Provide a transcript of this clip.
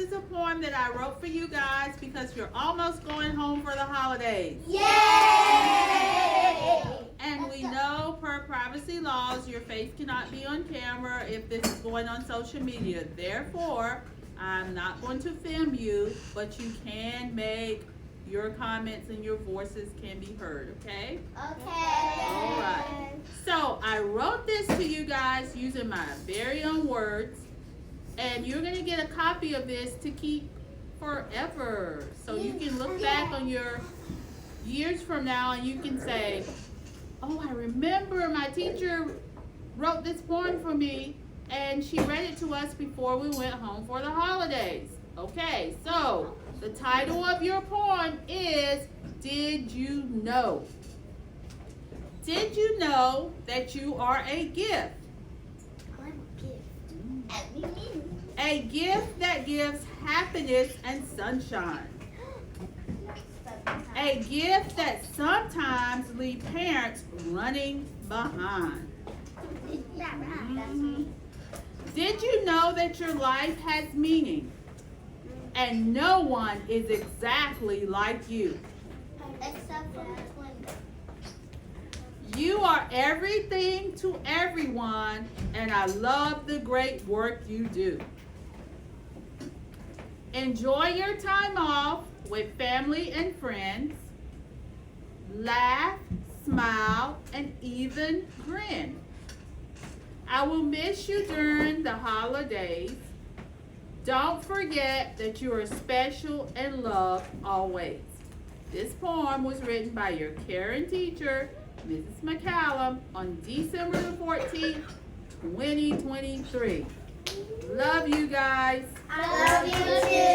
is a poem that I wrote for you guys because you're almost going home for the holidays. Yay! And we know per privacy laws, your face cannot be on camera if this is going on social media. Therefore, I'm not going to film you, but you can make your comments and your voices can be heard, okay? Okay. All right. So I wrote this to you guys using my very own words, and you're going to get a copy of this to keep forever. So you can look back on your years from now and you can say, oh, I remember my teacher wrote this poem for me and she read it to us before we went home for the holidays. Okay, so the title of your poem is Did You Know? Did you know that you are a gift? I'm a gift. A gift that gives happiness and sunshine. A gift that sometimes leaves parents running behind. Did you know that your life has meaning and no one is exactly like you? Except for the twin. You are everything to everyone, and I love the great work you do. Enjoy your time off with family and friends. Laugh, smile, and even grin. I will miss you during the holidays. Don't forget that you are special and loved always. This poem was written by your caring teacher, Mrs. McCallum, on December the 14th, 2023. Love you guys. I love you too.